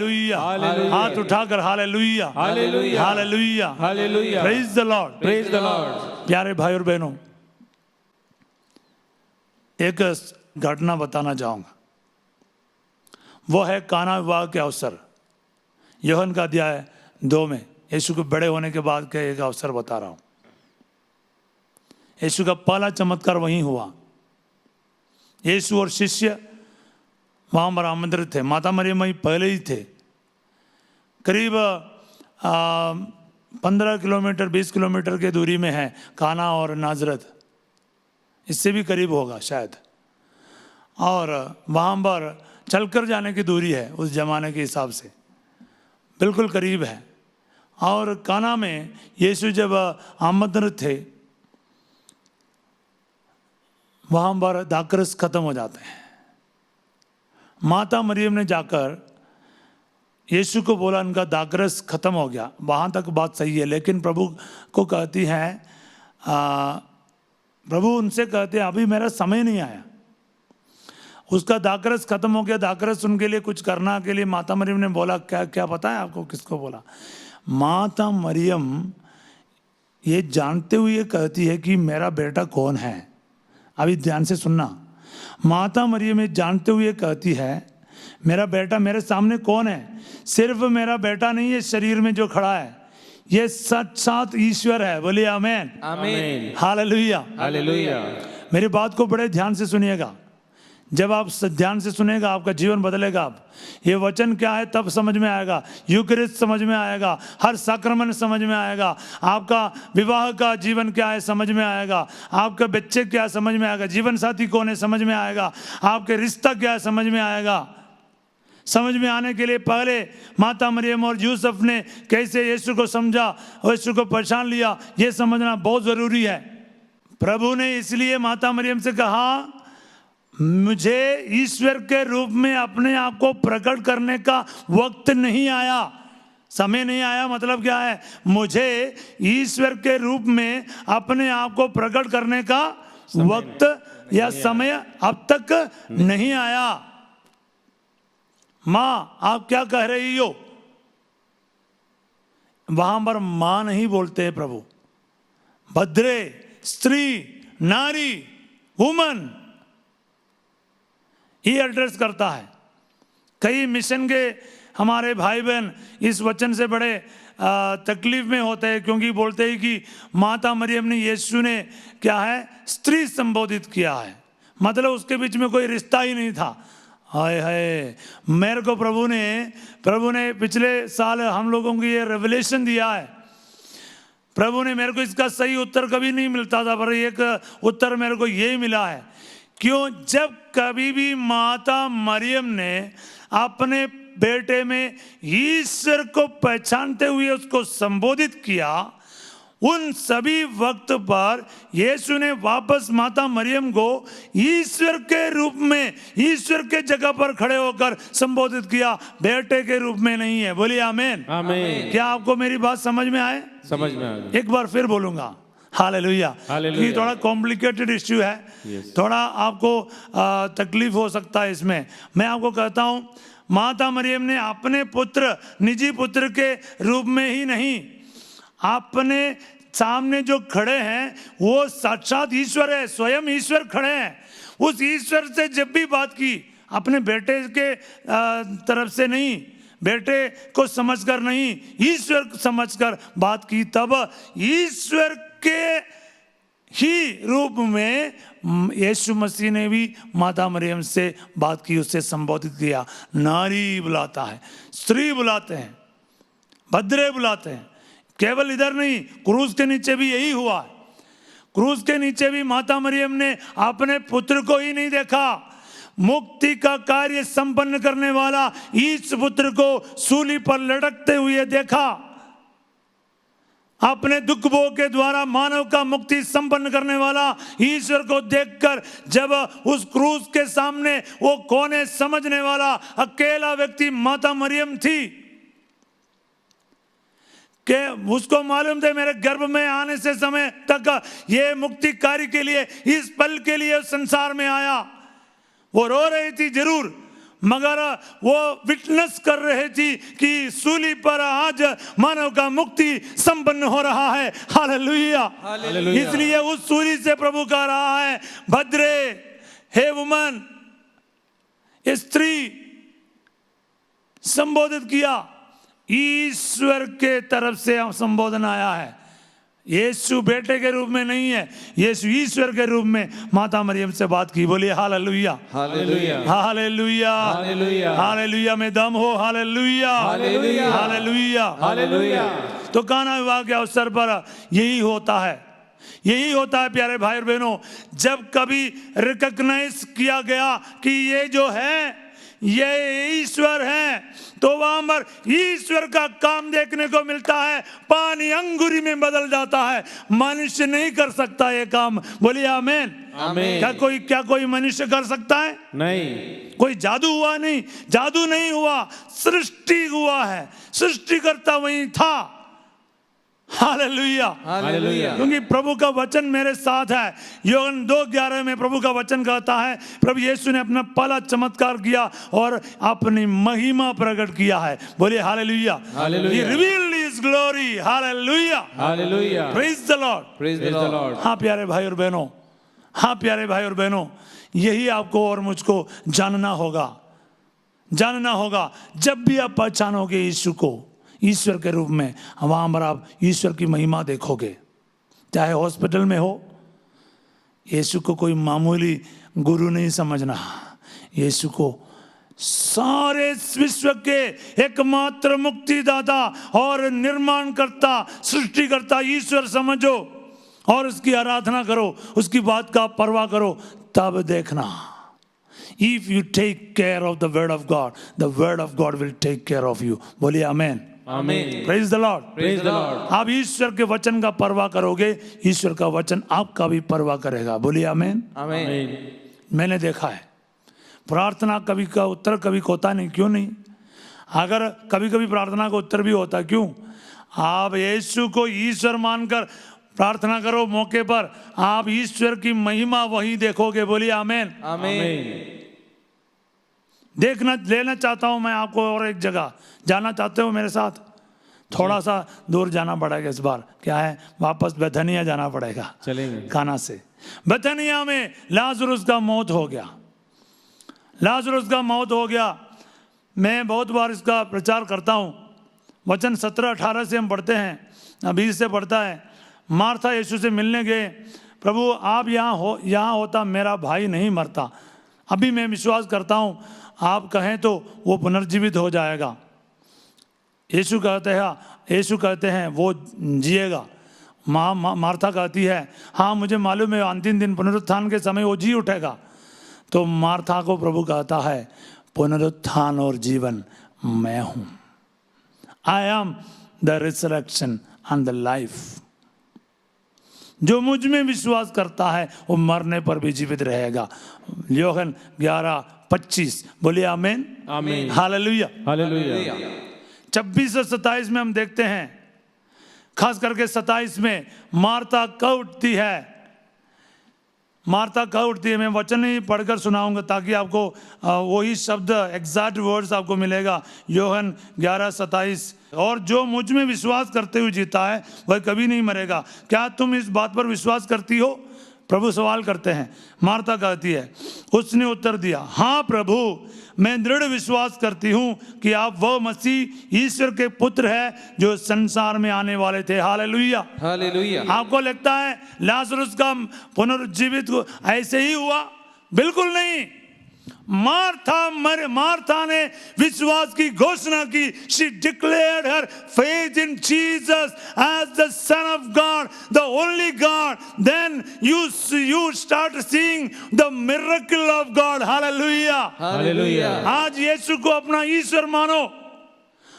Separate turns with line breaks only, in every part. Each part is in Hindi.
हालेलुया, हाथ उठाकर hallelujah, hallelujah, hallelujah, hallelujah, praise the Lord, praise the Lord. प्यारे भाई और बहनों, एक घटना बताना चाहूंगा। वो है काना विवाह के अवसर। यूहन्ना का अध्याय 2 में यीशु के बड़े होने के बाद के एक अवसर बता रहा हूं। यीशु का पहला चमत्कार वहीं हुआ। यीशु और शिष्य वहां पर आमंत्रित थे। माता मरियम वहीं पहले ही थे। करीब 15 किलोमीटर 20 किलोमीटर की दूरी में है काना और नाजरत, इससे भी करीब होगा शायद। और वहाँ पर चलकर जाने की दूरी है उस जमाने के हिसाब से, बिल्कुल करीब है। और काना में यीशु जब आमंत्रित थे, वहाँ पर दाखरस खत्म हो जाते हैं। माता मरियम ने जाकर यीशु को बोला, इनका दाखरस खत्म हो गया। वहाँ तक बात सही है, लेकिन प्रभु को कहती हैं, प्रभु उनसे कहते हैं अभी मेरा समय नहीं आया। उसका दाखरस खत्म हो गया। दाखरस उनके लिए कुछ करना के लिए माता मरियम ने बोला, क्या क्या पता है आपको किसको बोला? माता मरियम ये जानते हुए कहती है कि मेरा बेटा कौन है। अभी ध्यान से सुनना। माता मरियम ये जानते हुए कहती है मेरा बेटा मेरे सामने कौन है। सिर्फ मेरा बेटा नहीं है शरीर में जो खड़ा है, ये साक्षात ईश्वर है। बोलिए आमीन,
आमीन,
हालेलुया,
हालेलुया।
मेरी बात को बड़े ध्यान से सुनिएगा। जब आप ध्यान से सुनेगा आपका जीवन बदलेगा। आप ये वचन क्या है तब समझ में आएगा। यूकरिस्ट समझ में आएगा, हर साक्रमण समझ में आएगा, आपका विवाह का जीवन क्या है समझ में आएगा, आपका बच्चे क्या समझ में आएगा, जीवन साथी कौन है समझ में आएगा, आपके रिश्ता क्या है समझ में आएगा। समझ में आने के लिए पहले माता मरियम और यूसुफ ने कैसे यीशु को समझा और यीशु को पहचान लिया, ये समझना बहुत ज़रूरी है। प्रभु ने इसलिए माता मरियम से कहा, मुझे ईश्वर के रूप में अपने आप को प्रकट करने का वक्त नहीं आया, समय नहीं आया। मतलब क्या है? मुझे ईश्वर के रूप में अपने आप को प्रकट करने का वक्त या समय अब तक नहीं आया। माँ आप क्या कह रही हो? वहां पर माँ नहीं बोलते हैं प्रभु, भद्रे, स्त्री, नारी, वुमन, ये एड्रेस करता है। कई मिशन के हमारे भाई बहन इस वचन से बड़े तकलीफ में होते हैं, क्योंकि बोलते हैं कि माता मरियम ने यीशु ने क्या है स्त्री संबोधित किया है, मतलब उसके बीच में कोई रिश्ता ही नहीं था। हाय हाय, मेरे को प्रभु ने पिछले साल हम लोगों को ये रेवलेशन दिया है। प्रभु ने मेरे को इसका सही उत्तर कभी नहीं मिलता था, पर एक उत्तर मेरे को यही मिला है। क्यों? जब कभी भी माता मरियम ने अपने बेटे में ईश्वर को पहचानते हुए उसको संबोधित किया, उन सभी वक्त पर यीशु ने वापस माता मरियम को ईश्वर के रूप में, ईश्वर के जगह पर खड़े होकर संबोधित किया, बेटे के रूप में नहीं है। बोलिए आमीन, आमीन। क्या आपको मेरी बात समझ में आए?
समझ में आ गई।
एक बार फिर बोलूंगा, हालेलुया। ये थोड़ा कॉम्प्लिकेटेड इश्यू है, थोड़ा आपको तकलीफ हो सकता है इसमें। मैं आपको कहता हूं, माता मरियम ने अपने पुत्र, निजी पुत्र के रूप में ही नहीं, अपने सामने जो खड़े हैं वो साक्षात ईश्वर है, स्वयं ईश्वर खड़े हैं। उस ईश्वर से जब भी बात की, अपने बेटे के तरफ से नहीं, बेटे को समझकर नहीं, ईश्वर समझकर बात की, तब ईश्वर के ही रूप में यीशु मसीह ने भी माता मरियम से बात की, उससे संबोधित किया। नारी बुलाता है, स्त्री बुलाते हैं, भद्रे बुलाते हैं। केवल इधर नहीं, क्रूस के नीचे भी यही हुआ। क्रूस के नीचे भी माता मरियम ने अपने पुत्र को ही नहीं देखा, मुक्ति का कार्य संपन्न करने वाला इस पुत्र को सूली पर लटकते हुए देखा। अपने दुख भोग के द्वारा मानव का मुक्ति संपन्न करने वाला ईश्वर को देखकर जब उस क्रूस के सामने वो कोने समझने वाला अकेला व्यक्ति माता मरियम थी, कि उसको मालूम थे मेरे गर्भ में आने से समय तक ये मुक्ति कार्य के लिए, इस पल के लिए संसार में आया। वो रो रही थी जरूर, मगर वो विटनेस कर रहे थी कि सूली पर आज मानव का मुक्ति संपन्न हो रहा है। हालेलुया। इसलिए उस सूली से प्रभु कह रहा है, भद्रे, हे वुमन, स्त्री संबोधित किया, ईश्वर के तरफ से संबोधन आया है। यीशु बेटे के रूप में नहीं है, यीशु ईश्वर के रूप में माता मरियम से बात की। बोलिए hallelujah, hallelujah, hallelujah, hallelujah, hallelujah में दम हो। Hallelujah, hallelujah, hallelujah, hallelujah. तो काना विवाह के अवसर पर यही होता है, यही होता है प्यारे भाई और बहनों। जब कभी रिकॉग्नाइज किया गया कि ये जो है ये ईश्वर है, तो वहां पर ईश्वर का काम देखने को मिलता है। पानी अंगूरी में बदल जाता है। मनुष्य नहीं कर सकता ये काम। बोलिए आमीन, आमीन। क्या कोई मनुष्य कर सकता है? नहीं। कोई जादू हुआ? नहीं, जादू नहीं हुआ, सृष्टि हुआ है। सृष्टिकर्ता वही था। Hallelujah, hallelujah. क्योंकि प्रभु का वचन मेरे साथ है। योहन 2:11 में प्रभु का वचन कहता है, प्रभु यीशु ने अपना पहला चमत्कार किया और अपनी महिमा प्रकट किया है। बोलिए hallelujah, hallelujah. He revealed his glory, hallelujah, hallelujah. Praise the Lord, praise the Lord। हाँ प्यारे भाई और बहनों, हाँ प्यारे भाई और बहनों, यही आपको और मुझको जानना होगा, जानना होगा। जब भी आप पहचानोगे यीशु को ईश्वर के रूप में, वहां पर आप ईश्वर की महिमा देखोगे। चाहे हॉस्पिटल में हो, यीशु को कोई मामूली गुरु नहीं समझना। यीशु को सारे विश्व के एकमात्र मुक्तिदाता और निर्माण करता, सृष्टि करता ईश्वर समझो और उसकी आराधना करो, उसकी बात का परवाह करो, तब देखना। If you take care of the word of God, the word of God will take care of you। बोलिए आमीन, आमीन। Praise the Lord, praise the Lord। आप ईश्वर के वचन का परवाह करोगे, ईश्वर का वचन आपका भी परवाह करेगा। बोलिए आमीन, आमीन। मैंने देखा है प्रार्थना कभी का उत्तर कभी होता नहीं। क्यों नहीं? अगर कभी कभी प्रार्थना का उत्तर भी होता, क्यों? आप यीशु को ईश्वर मानकर प्रार्थना करो, मौके पर आप ईश्वर की महिमा वही देखोगे। बोलिए आमीन, आमीन। देखना लेना चाहता हूं मैं आपको और एक जगह। जाना चाहते हो मेरे साथ? थोड़ा सा दूर जाना पड़ेगा इस बार। क्या है? वापस बेथनिया जाना पड़ेगा। चलेंगे काना से। बेथनिया में लाजरुस का मौत हो गया। लाजरुस का मौत हो गया। मैं बहुत बार इसका प्रचार करता हूं। वचन 17-18 से हम पढ़ते हैं, 20 से पढ़ता है। मार्था यीशु से मिलने गए, प्रभु आप यहाँ होता मेरा भाई नहीं मरता। अभी मैं विश्वास करता हूँ आप कहें तो वो पुनर्जीवित हो जाएगा। यीशु कहते हैं वो जिएगा। मार्था कहती है हाँ मुझे मालूम है अंतिम दिन पुनरुत्थान के समय वो जी उठेगा। तो मार्था को प्रभु कहता है पुनरुत्थान और जीवन मैं हूँ। आई am the resurrection and the life. जो मुझ में विश्वास करता है वो मरने पर भी जीवित रहेगा। यूहन्ना 11:25। बोलिए आमीन, आमीन। Hallelujah, hallelujah. 26 और 27 में हम देखते हैं, खास करके 27 में मार्था कब उठती है। मार्था कब उठती है, मैं वचन ही पढ़कर सुनाऊंगा ताकि आपको वही शब्द एग्जैक्ट वर्ड्स आपको मिलेगा। यूहन्ना 11:27। और जो मुझ में विश्वास करते हुए जीता है वह कभी नहीं मरेगा। क्या तुम इस बात पर विश्वास करती हो? प्रभु सवाल करते हैं। मार्था कहती है, उसने उत्तर दिया हाँ प्रभु, मैं दृढ़ विश्वास करती हूँ कि आप वह मसीह ईश्वर के पुत्र है जो संसार में आने वाले थे। Hallelujah, hallelujah. आपको लगता है लाजरुस का पुनरुज्जीवित ऐसे ही हुआ? बिल्कुल नहीं। मार्था ने विश्वास की घोषणा की। She declared her faith in Jesus as the Son of God, the only God. Then you start seeing the miracle of God. Hallelujah, Hallelujah। आज यीशु को अपना ईश्वर मानो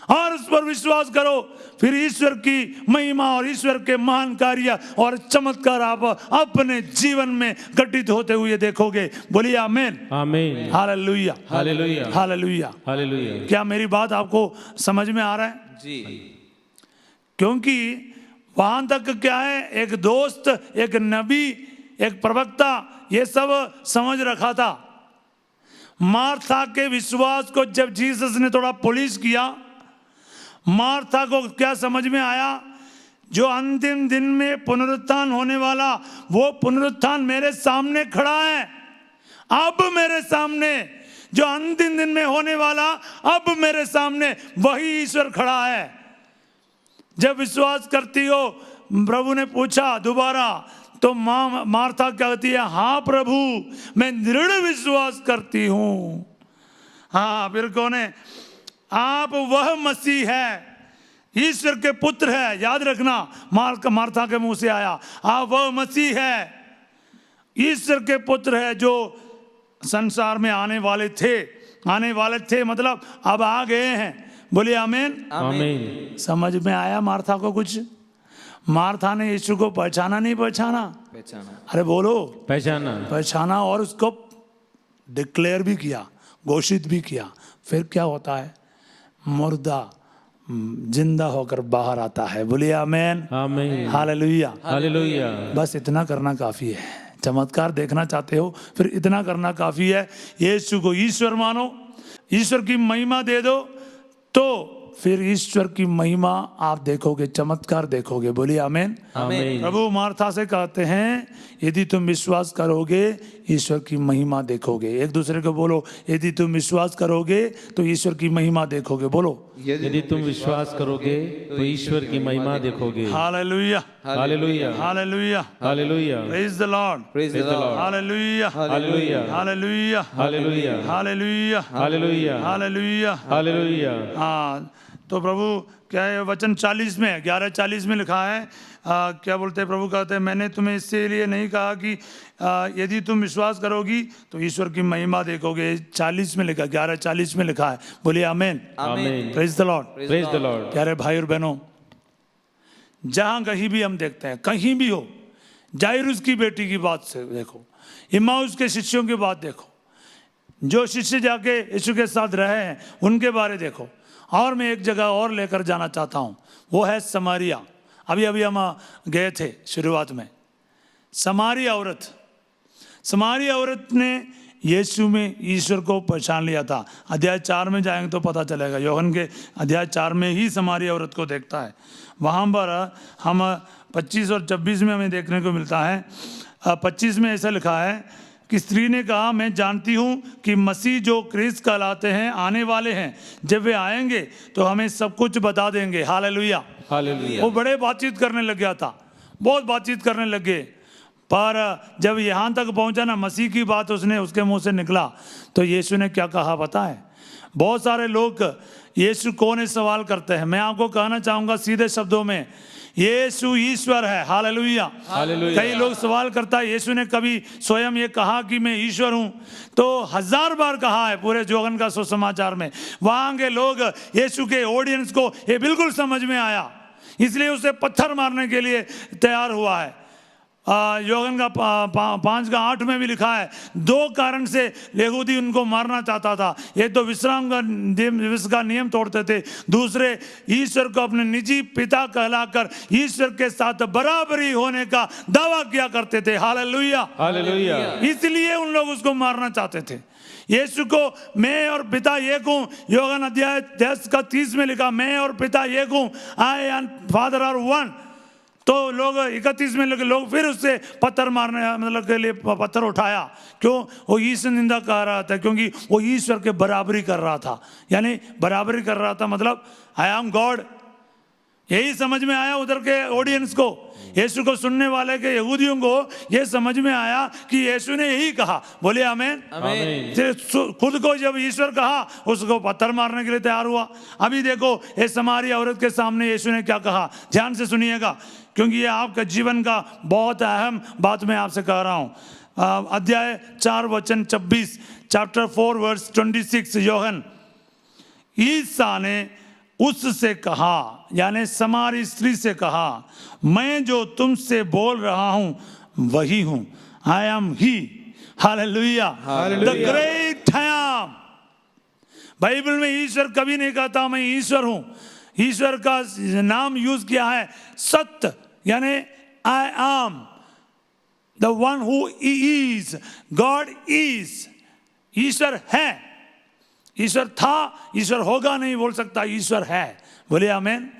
और उस पर विश्वास करो, फिर ईश्वर की महिमा और ईश्वर के महान कार्य और चमत्कार आप अपने जीवन में घटित होते हुए देखोगे। बोलिए आमीन, आमीन। Hallelujah, hallelujah, hallelujah, hallelujah. क्या मेरी बात आपको समझ में आ रहा है? जी। क्योंकि वहां तक क्या है, एक दोस्त, एक नबी, एक प्रवक्ता, ये सब समझ रखा था। मार्था के विश्वास को जब जीसस ने थोड़ा पॉलिश किया, मार्था को क्या समझ में आया, जो अंतिम दिन में पुनरुत्थान होने वाला, वो पुनरुत्थान मेरे सामने खड़ा है। अब मेरे सामने जो अंतिम दिन में होने वाला, अब मेरे सामने वही ईश्वर खड़ा है। जब विश्वास करती हो, प्रभु ने पूछा दोबारा, तो मार्था कहती है, हाँ प्रभु, मैं दृढ़ विश्वास करती हूं। हाँ, फिर कौन है? आप वह मसीह है, ईश्वर के पुत्र है। याद रखना, मार्था के मुंह से आया, आप वह मसीह है, ईश्वर के पुत्र है, जो संसार में आने वाले थे, मतलब अब आ गए हैं। बोलिए आमीन।
आमीन।
समझ में आया मार्था को कुछ? मार्था ने यीशु को पहचाना, नहीं पहचाना? अरे बोलो, पहचाना और उसको डिक्लेयर भी किया, घोषित भी किया। फिर क्या होता है? मुर्दा जिंदा होकर बाहर आता है। बोलिए आमीन।
आमीन।
हालेलुया।
हालेलुया।
बस इतना करना काफी है। चमत्कार देखना चाहते हो, फिर इतना करना काफी है। यीशु को ईश्वर मानो, ईश्वर की महिमा दे दो, तो फिर ईश्वर की महिमा आप देखोगे, चमत्कार देखोगे। बोलिए आमीन।
आमीन।
प्रभु मार्था से कहते हैं, यदि तुम विश्वास करोगे ईश्वर की महिमा देखोगे। एक दूसरे को बोलो, यदि तुम विश्वास करोगे तो ईश्वर की महिमा देखोगे। बोलो,
यदि तुम विश्वास करोगे तो ईश्वर की महिमा देखोगे।
Hallelujah,
hallelujah,
hallelujah,
hallelujah.
Praise the Lord,
praise the Lord.
Hallelujah,
hallelujah,
hallelujah,
hallelujah,
hallelujah,
hallelujah,
hallelujah,
hallelujah.
हाँ, तो प्रभु क्या है, वचन 40 में 11:40 में लिखा है, क्या बोलते हैं प्रभु? कहते हैं, मैंने तुम्हें इससे लिए नहीं कहा कि यदि तुम विश्वास करोगी तो ईश्वर की महिमा देखोगे। 40 में लिखा, 11:40 में लिखा है। बोलिए आमीन।
आमीन।
Praise the Lord,
praise the Lord.
प्यारे भाई और बहनों, जहां कहीं भी हम देखते हैं, कहीं भी हो, जायरूस की बेटी की बात से देखो, इम्माउस के शिष्यों की बात देखो, जो शिष्य जाके यीशु के साथ रहे हैं उनके बारे देखो। और मैं एक जगह और लेकर जाना चाहता हूँ, वो है समारिया। अभी अभी हम गए थे शुरुआत में। समारिया औरत ने यीशु में ईश्वर को पहचान लिया था। अध्याय 4 में जाएंगे तो पता चलेगा। यूहन्ना के अध्याय 4 में ही समारिया औरत को देखता है। वहाँ पर हम 25 और 26 में हमें देखने को मिलता है। 25 में ऐसा लिखा है कि स्त्री ने कहा, मैं जानती हूँ कि मसीह जो क्रिस्त कहलाते हैं आने वाले हैं। जब वे आएंगे तो हमें सब कुछ बता देंगे। Hallelujah, hallelujah. वो बड़े बातचीत करने लग गया था, बहुत बातचीत करने लग गए। पर जब यहाँ तक पहुँचा ना, मसीह की बात उसके मुंह से निकला, तो यीशु ने क्या कहा पता है? बहुत सारे लोग यीशु कौन है सवाल करते हैं। मैं आपको कहना चाहूँगा सीधे शब्दों में, यीशु ईश्वर है। Hallelujah, hallelujah. कई लोग सवाल करता है, यीशु ने कभी स्वयं ये कहा कि मैं ईश्वर हूँ? तो 1000 बार कहा है पूरे यूहन्ना का सुसमाचार में। वहाँ के लोग, यीशु के ऑडियंस को ये बिल्कुल समझ में आया, इसलिए उसे पत्थर मारने के लिए तैयार हुआ है। यूहन्ना 5:8 में भी लिखा है, 2 कारण से यहूदी उनको मारना चाहता था। एक तो विश्राम का नियम तोड़ते थे, दूसरे ईश्वर को अपने निजी पिता कहलाकर ईश्वर के साथ बराबरी होने का दावा किया करते थे। Hallelujah, hallelujah. इसलिए उन लोग उसको मारना चाहते थे। यीशु को मैं और पिता एक हूँ, यूहन्ना अध्याय 10:30 में लिखा, मैं और पिता एक हूँ, आई एंड फादर आर वन। तो लोग 31 में लोग फिर उससे पत्थर मारने मतलब के लिए पत्थर उठाया। क्यों? वो ईश्वर निंदा कर रहा था, क्योंकि वो ईश्वर के बराबरी कर रहा था। यानी बराबरी कर रहा था मतलब आई एम गॉड। यही समझ में आया उधर के ऑडियंस को, यीशु को सुनने वाले के यहूदियों को ये समझ में आया कि यीशु ने यही कहा। बोले आमीन, आमीन। खुद को जब ईश्वर कहा, उसको पत्थर मारने के लिए तैयार हुआ। अभी देखो ये समारिया औरत के सामने यीशु ने क्या कहा, ध्यान से सुनिएगा, क्योंकि ये आपका जीवन का बहुत अहम बात मैं आपसे कह रहा हूँ। अध्याय 4 वचन 26, चैप्टर 4 वर्स 26। यूहन्ना, ईसा ने उससे कहा, यानी समारी स्त्री से कहा, मैं जो तुमसे बोल रहा हूं वही हूं। I am he. Hallelujah, the great I am. Bible में ईश्वर कभी नहीं कहता मैं ईश्वर हूं। ईश्वर का नाम यूज किया है सत्य, यानी I am the one who is, God is. ईश्वर है, ईश्वर था, ईश्वर होगा नहीं बोल सकता, ईश्वर है। बोले आमेन।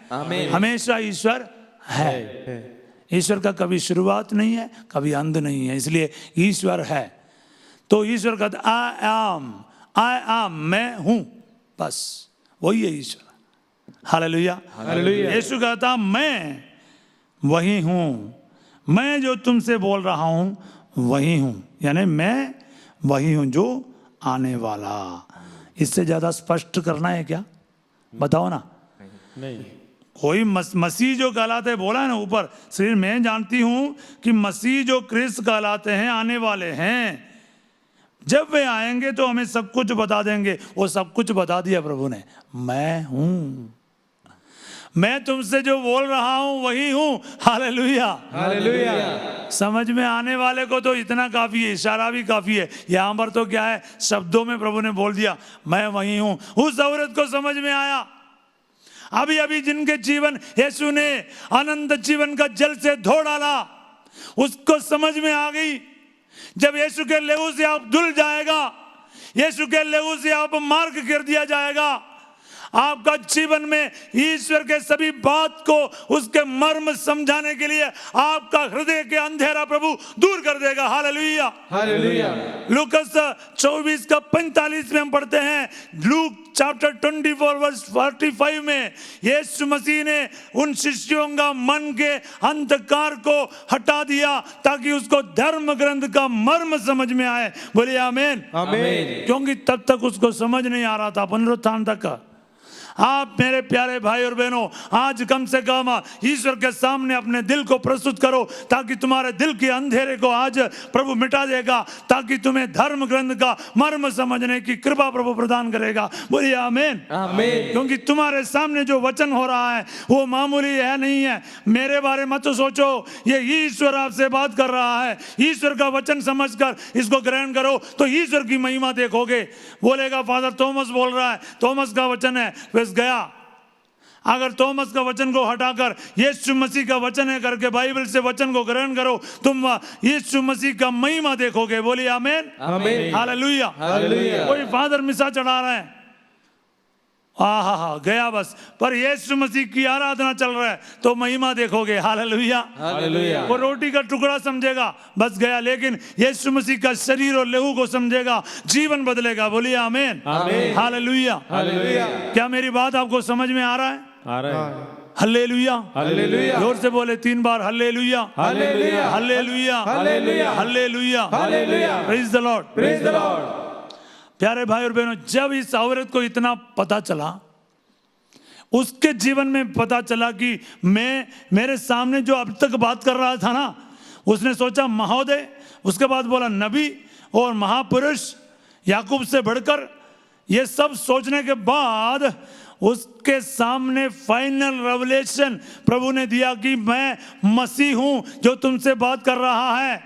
हमेशा ईश्वर है। ईश्वर का कभी शुरुआत नहीं है, कभी अंत नहीं है, इसलिए ईश्वर है। तो ईश्वर कहता आई एम, मैं हूं, बस वही है ईश्वर। हालेलुया। यीशु कहता मैं वही हूं, मैं जो तुमसे बोल रहा हूं वही हूं, यानी मैं वही हूं जो आने वाला। इससे ज्यादा स्पष्ट करना है क्या? बताओ ना।
नहीं,
कोई मसीह जो कहलाते बोला है ना ऊपर, सिर्फ मैं जानती हूं कि मसीह जो क्रिस्त कहलाते हैं आने वाले हैं, जब वे आएंगे तो हमें सब कुछ बता देंगे। वो सब कुछ बता दिया प्रभु ने। मैं हूं, मैं तुमसे जो बोल रहा हूं वही हूं। Hallelujah, hallelujah. समझ में आने वाले को तो इतना काफी है, इशारा भी काफी है। यहां पर तो क्या है, शब्दों में प्रभु ने बोल दिया मैं वही हूं। उस औरत को समझ में आया। अभी अभी जिनके जीवन यीशु ने अनंत जीवन का जल से धो डाला, उसको समझ में आ गई। जब यीशु के लहू से आप धुल जाएगा, यीशु के लहू से आप मार्ग कर दिया जाएगा, आपका जीवन में ईश्वर के सभी बात को, उसके मर्म समझाने के लिए आपका हृदय के अंधेरा प्रभु दूर कर देगा। Hallelujah, hallelujah. लूकास 24:45 में हम पढ़ते हैं, लूक चैप्टर 24:45 में यीशु मसीह ने उन शिष्यों का मन के अंधकार को हटा दिया ताकि उसको धर्म ग्रंथ का मर्म समझ में आए। बोलिए आमीन, आमीन। क्योंकि तब तक उसको समझ नहीं आ रहा था पुनरुत्थान तक। आप मेरे प्यारे भाई और बहनों, आज कम से कम ईश्वर के सामने अपने दिल को प्रस्तुत करो, ताकि तुम्हारे दिल के अंधेरे को आज प्रभु मिटा देगा, ताकि तुम्हें धर्म ग्रंथ का मर्म समझने की कृपा प्रभु प्रदान करेगा। बोलिए आमीन, आमीन। क्योंकि तुम्हारे सामने जो वचन हो रहा है वो मामूली है नहीं है। मेरे बारे मत सोचो, ये ईश्वर आपसे बात कर रहा है। ईश्वर का वचन समझकर इसको ग्रहण करो तो ईश्वर की महिमा देखोगे। बोलेगा फादर थॉमस बोल रहा है, थॉमस का वचन है, गया। अगर थॉमस का वचन को हटाकर यीशु मसीह का वचन है करके बाइबल से वचन को ग्रहण करो, तुम यीशु मसीह का महिमा देखोगे। बोलिए आमीन, आमीन। Hallelujah, hallelujah. कोई फादर मिसा चढ़ा रहा है, गया बस, पर यीशु मसीह की आराधना चल रहा है तो महिमा देखोगे। Hallelujah, hallelujah. वो रोटी का टुकड़ा समझेगा, बस गया, लेकिन यीशु मसीह का शरीर और लहू को समझेगा, जीवन बदलेगा। बोलिए आमीन, आमीन। Hallelujah, hallelujah. क्या मेरी बात आपको समझ में आ रहा है? आ रहा है। Hallelujah, hallelujah. जोर से बोले 3 बार, hallelujah, hallelujah, hallelujah, hallelujah, hallelujah, hallelujah. Praise the Lord, praise the Lord. प्यारे भाई और बहनों, जब इस औरत को इतना पता चला, उसके जीवन में पता चला कि मेरे सामने जो अब तक बात कर रहा था ना, उसने सोचा महोदय, उसके बाद बोला नबी और महापुरुष, याकूब से बढ़कर। ये सब सोचने के बाद उसके सामने फाइनल रेवलेशन प्रभु ने दिया कि मैं मसीह हूं जो तुमसे बात कर रहा है।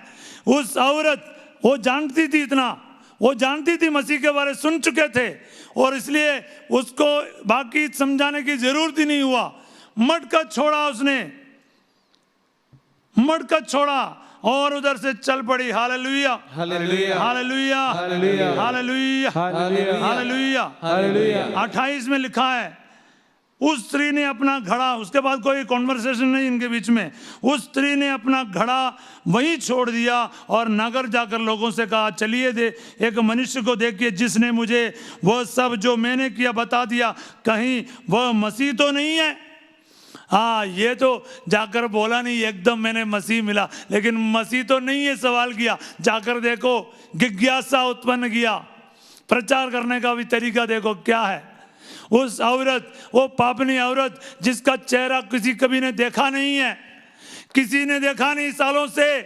उस औरत वो जानती थी, इतना वो जानती थी, मसीह के बारे सुन चुके थे, और इसलिए उसको बाकी समझाने की जरूरत ही नहीं हुआ। मटका छोड़ा उसने, मटका छोड़ा और उधर से चल पड़ी। Hallelujah, hallelujah, hallelujah, hallelujah, hallelujah, hallelujah, hallelujah. 28 में लिखा है, उस स्त्री ने अपना घड़ा, उसके बाद कोई कॉन्वर्सेशन नहीं इनके बीच में, उस स्त्री ने अपना घड़ा वहीं छोड़ दिया और नगर जाकर लोगों से कहा, चलिए एक मनुष्य को देखिए जिसने मुझे वह सब जो मैंने किया बता दिया, कहीं वह मसीह तो नहीं है। ये तो जाकर बोला नहीं एकदम मैंने मसीह मिला, लेकिन मसीह तो नहीं है सवाल किया। जाकर देखो, जिज्ञासा उत्पन्न किया। प्रचार करने का भी तरीका देखो क्या है। उस औरत, वो पापनी औरत जिसका चेहरा किसी कभी ने देखा नहीं है, किसी ने देखा नहीं सालों से,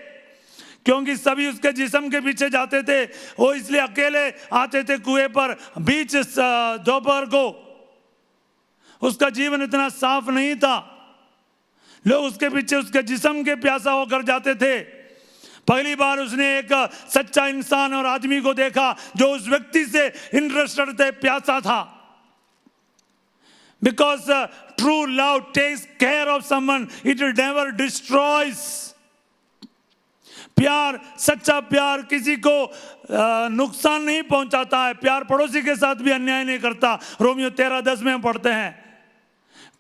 क्योंकि सभी उसके जिस्म के पीछे जाते थे। वो इसलिए अकेले आते थे कुएं पर बीच दोपहर को। उसका जीवन इतना साफ नहीं था, लोग उसके पीछे उसके जिस्म के प्यासा होकर जाते थे। पहली बार उसने एक सच्चा इंसान और आदमी को देखा जो उस व्यक्ति से इंटरेस्टेड थे, प्यासा था। Because true love takes care of someone, it never destroys. प्यार, सच्चा प्यार किसी को नुकसान नहीं पहुंचाता है। प्यार पड़ोसी के साथ भी अन्याय नहीं करता। रोमियो 13:10 में हम पढ़ते हैं,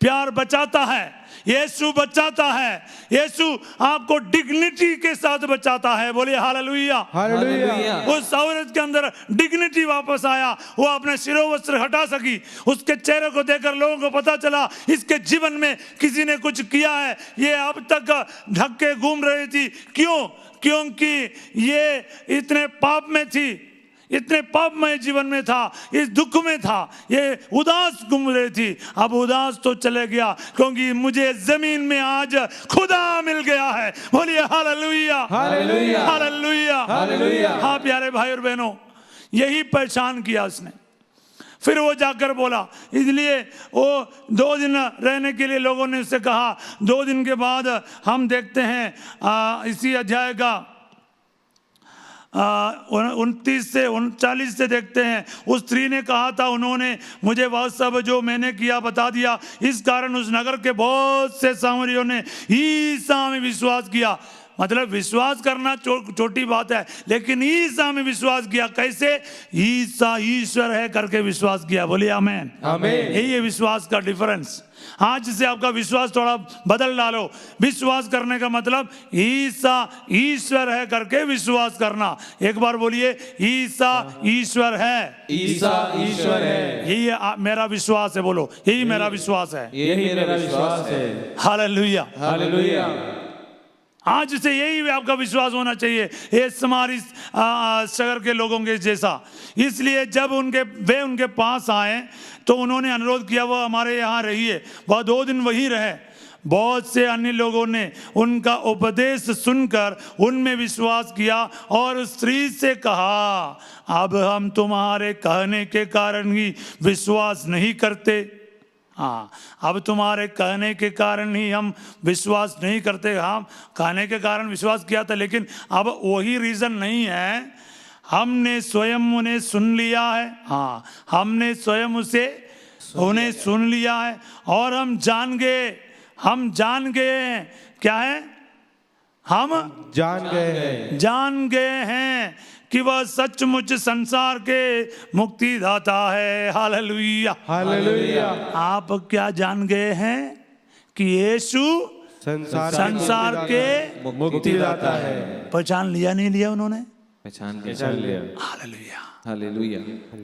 प्यार बचाता है, यीशु बचाता है। यीशु आपको डिग्निटी के साथ बचाता है। बोलिए हालेलुया।
हालेलुया।
उस औरत के अंदर डिग्निटी वापस आया, वो अपने शिरोवस्त्र हटा सकी। उसके चेहरे को देखकर लोगों को पता चला इसके जीवन में किसी ने कुछ किया है। ये अब तक ढक के घूम रही थी। क्यों? क्योंकि ये इतने पाप में थी, इतने पापमय जीवन में था, इस दुख में था, ये उदास घूम रही थी। अब उदास तो चले गया, क्योंकि मुझे जमीन में आज खुदा मिल गया है। बोलिए हालेलुया,
हालेलुया,
हालेलुया,
हालेलुया।
हाँ प्यारे भाई और बहनों, यही पहचान किया उसने। फिर वो जाकर बोला, इसलिए वो 2 दिन रहने के लिए लोगों ने उससे कहा। 2 दिन के बाद हम देखते हैं इसी अध्याय का 29 से 39 से देखते हैं। उस स्त्री ने कहा था, उन्होंने मुझे वह सब जो मैंने किया बता दिया। इस कारण उस नगर के बहुत से सामरियों ने ईसा में विश्वास किया। मतलब विश्वास करना छोटी बात है, लेकिन ईसा में विश्वास किया। कैसे? ईसा ईश्वर है करके विश्वास किया। बोलिए आमीन,
आमीन।
यही है विश्वास का डिफरेंस। आज से आपका विश्वास थोड़ा बदल डालो। विश्वास करने का मतलब ईसा ईश्वर है करके विश्वास करना। एक बार बोलिए, ईसा ईश्वर है।
ईसा ईश्वर है,
यही मेरा विश्वास है। बोलो, यही मेरा विश्वास है।
यही मेरा विश्वास है।
Hallelujah,
hallelujah.
आज से यही आपका विश्वास होना चाहिए, ये समारी शहर के लोगों के जैसा। इसलिए जब वे उनके पास आए तो उन्होंने अनुरोध किया, वह हमारे यहाँ रहिए। वह 2 दिन वहीं रहे। बहुत से अन्य लोगों ने उनका उपदेश सुनकर उनमें विश्वास किया और स्त्री से कहा, अब हम तुम्हारे कहने के कारण ही विश्वास नहीं करते। हाँ, अब तुम्हारे कहने के कारण ही हम विश्वास नहीं करते। हम कहने के कारण विश्वास किया था, लेकिन अब वही रीज़न नहीं है। हमने स्वयं उन्हें सुन लिया है। हाँ, हमने स्वयं उन्हें सुन लिया है और हम जान गए हैं। क्या है? हम जान गए हैं कि वह सचमुच संसार के मुक्तिदाता है। Hallelujah,
hallelujah.
आप क्या जान गए हैं? कि यीशु संसार के
मुक्तिदाता है।
पहचान लिया, नहीं लिया उन्होंने?
पहचान लिया।
हालेलुया।
हालेलुया।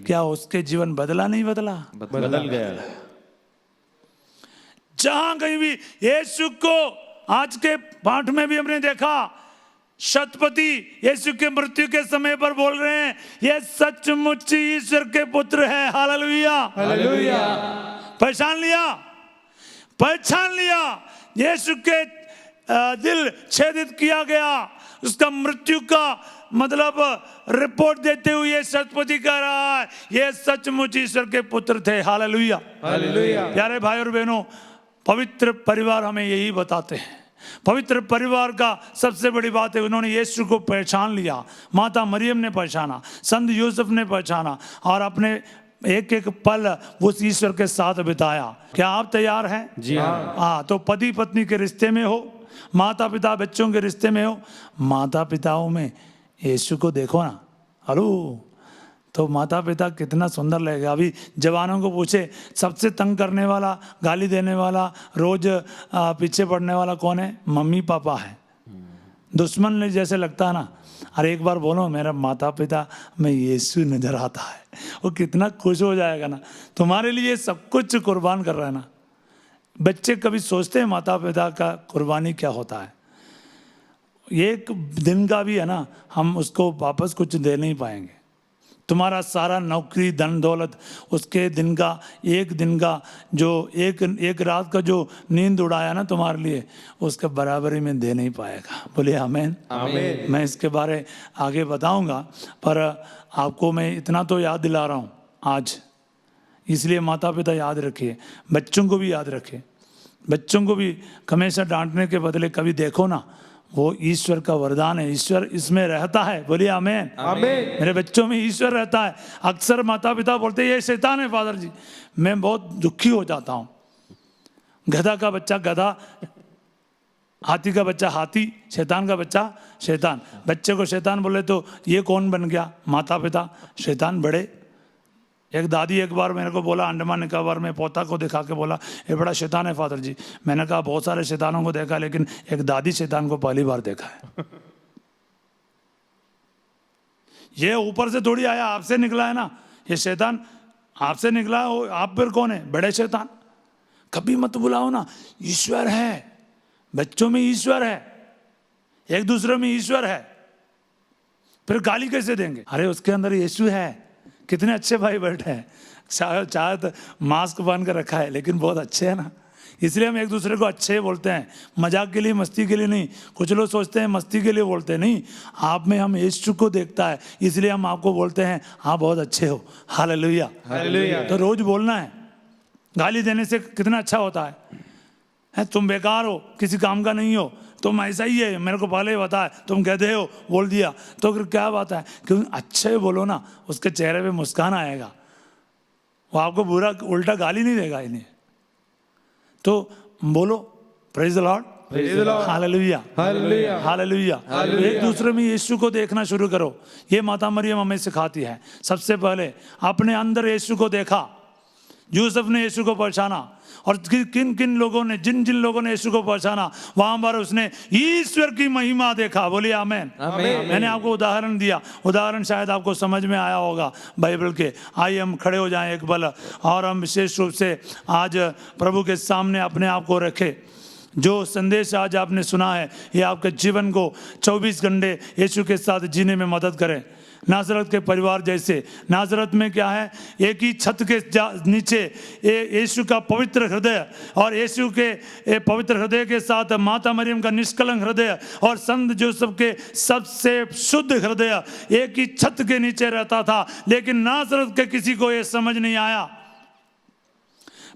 क्या उसके जीवन बदला? नहीं बदला,
बदल गया।
जहां कहीं भी यीशु को, आज के पाठ में भी हमने देखा, शतपति यीशु के मृत्यु के समय पर बोल रहे हैं, ये सचमुच ईश्वर के पुत्र है। Hallelujah,
hallelujah.
पहचान लिया। यीशु के दिल छेदित किया गया। उसका मृत्यु का मतलब रिपोर्ट देते हुए शतपति कह रहा है, ये सचमुच ईश्वर के पुत्र थे। Hallelujah,
hallelujah.
प्यारे भाई और बहनों, पवित्र परिवार हमें यही बताते हैं। पवित्र परिवार का सबसे बड़ी बात है, उन्होंने यीशु को पहचान लिया। माता मरियम ने पहचाना, संत यूसुफ ने पहचाना और अपने एक एक पल उस ईश्वर के साथ बिताया। क्या आप तैयार हैं?
जी हाँ।
हाँ, तो पति पत्नी के रिश्ते में हो, माता पिता बच्चों के रिश्ते में हो, माता पिताओं में यीशु को देखो ना। हेलो, तो माता पिता कितना सुंदर लगेगा। अभी जवानों को पूछे, सबसे तंग करने वाला, गाली देने वाला, रोज पीछे पड़ने वाला कौन है? मम्मी पापा है। दुश्मन ने जैसे लगता है ना। अरे एक बार बोलो, मेरा माता पिता में यीशु नजर आता है, वो कितना खुश हो जाएगा ना। तुम्हारे लिए सब कुछ कुर्बान कर रहा है ना। बच्चे कभी सोचते हैं माता पिता का कुर्बानी क्या होता है? एक दिन का भी है ना, हम उसको वापस कुछ दे नहीं पाएंगे। तुम्हारा सारा नौकरी, धन दौलत, उसके दिन का, एक दिन का जो एक रात का जो नींद उड़ाया ना तुम्हारे लिए, उसके बराबरी में दे नहीं पाएगा। बोलिए आमीन,
आमीन।
मैं इसके बारे आगे बताऊंगा, पर आपको मैं इतना तो याद दिला रहा हूँ आज। इसलिए माता पिता याद रखिए, बच्चों को भी याद रखिए। बच्चों को भी हमेशा डांटने के बदले कभी देखो ना, वो ईश्वर का वरदान है, ईश्वर इसमें रहता है। बोलिए आमीन,
आमीन।
मेरे बच्चों में ईश्वर रहता है। अक्सर माता पिता बोलते हैं ये शैतान है फादर जी। मैं बहुत दुखी हो जाता हूँ। गधा का बच्चा गधा हाथी का बच्चा हाथी, शैतान का बच्चा शैतान। बच्चे को शैतान बोले तो ये कौन बन गया? माता पिता शैतान बड़े। एक दादी एक बार मेरे को बोला, अंडमान निकोबार में पोता को दिखा के बोला ये बड़ा शैतान है फादर जी। मैंने कहा बहुत सारे शैतानों को देखा लेकिन एक दादी शैतान को पहली बार देखा है। ये ऊपर से थोड़ी आया, आपसे निकला है ना, ये शैतान आपसे निकला है। आप फिर कौन है? बड़े शैतान। कभी मत बुलाओ ना, ईश्वर है, बच्चों में ईश्वर है, एक दूसरे में ईश्वर है, फिर गाली कैसे देंगे? अरे उसके अंदर यीशु है। कितने अच्छे भाई बैठे हैं, चाहे तो मास्क पहन कर रखा है लेकिन बहुत अच्छे है ना। इसलिए हम एक दूसरे को अच्छे बोलते हैं, मजाक के लिए, मस्ती के लिए नहीं। कुछ लोग सोचते हैं मस्ती के लिए बोलते हैं, नहीं, आप में हम यीशु को देखता है इसलिए हम आपको बोलते हैं आप बहुत अच्छे हो। Hallelujah,
hallelujah.
तो रोज बोलना है। गाली देने से कितना अच्छा होता है, तुम बेकार हो, किसी काम का नहीं हो, तुम ऐसा ही है, मेरे को पहले ही बता है, तुम कहते हो, बोल दिया तो फिर क्या बात है? क्योंकि अच्छे बोलो ना, उसके चेहरे पे मुस्कान आएगा, वो आपको बुरा उल्टा गाली नहीं देगा इन्हें। तो बोलो praise the Lord, hallelujah,
hallelujah,
hallelujah. एक दूसरे में यीशु को देखना शुरू करो। ये माता मरियम हमें सिखाती है। सबसे पहले अपने अंदर यीशु को देखा। यूसुफ ने यीशु को पहचाना, और किन किन लोगों ने, जिन जिन लोगों ने यीशु को पहचाना वहां पर उसने ईश्वर की महिमा देखा। बोलिए आमेन। मैंने आपको उदाहरण दिया, उदाहरण शायद आपको समझ में आया होगा बाइबल के। आइए हम खड़े हो जाएं एक पल और हम विशेष रूप से आज प्रभु के सामने अपने आप को रखें। जो संदेश आज आपने सुना है ये आपके जीवन को 24 घंटे यीशु के साथ जीने में मदद करे। नाजरत के परिवार जैसे, नाजरत में क्या है, एक ही छत के नीचे यीशु का पवित्र हृदय, और यीशु के पवित्र हृदय के साथ माता मरियम का निष्कलंक हृदय और संत जोसेफ के सबसे शुद्ध हृदय एक ही छत के नीचे रहता था। लेकिन नाजरत के किसी को ये समझ नहीं आया,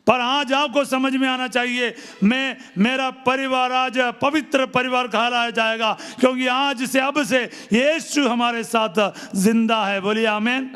पर आज आपको समझ में आना चाहिए। मेरा परिवार आज पवित्र परिवार कहलाया जाएगा, क्योंकि आज से अब से यीशु हमारे साथ जिंदा है। बोलिए आमीन।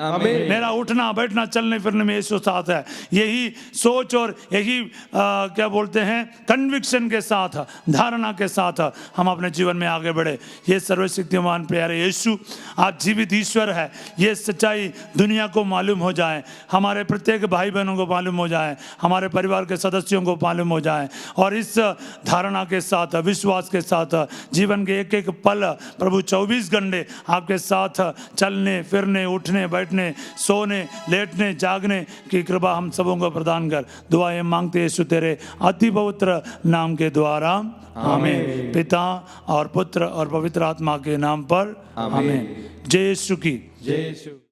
मेरा उठना बैठना चलने फिरने में यीशु साथ है। यही सोच और यही क्या बोलते हैं, कन्विक्शन के साथ, धारणा के साथ हम अपने जीवन में आगे बढ़े। ये सर्वशक्तिमान प्यारे यीशु आज जीवित ईश्वर है। ये सच्चाई दुनिया को मालूम हो जाए, हमारे प्रत्येक भाई बहनों को मालूम हो जाए, हमारे परिवार के सदस्यों को मालूम हो जाए, और इस धारणा के साथ, विश्वास के साथ जीवन के एक एक पल प्रभु 24 घंटे आपके साथ चलने फिरने, उठने बैठने, सोने लेटने जागने की कृपा हम सबों को प्रदान कर। दुआएं मांगते यीशु तेरे अति पवित्र नाम के द्वारा, आमीन। पिता और पुत्र और पवित्र आत्मा के नाम पर, आमीन। जय यीशु की,
जय यीशु।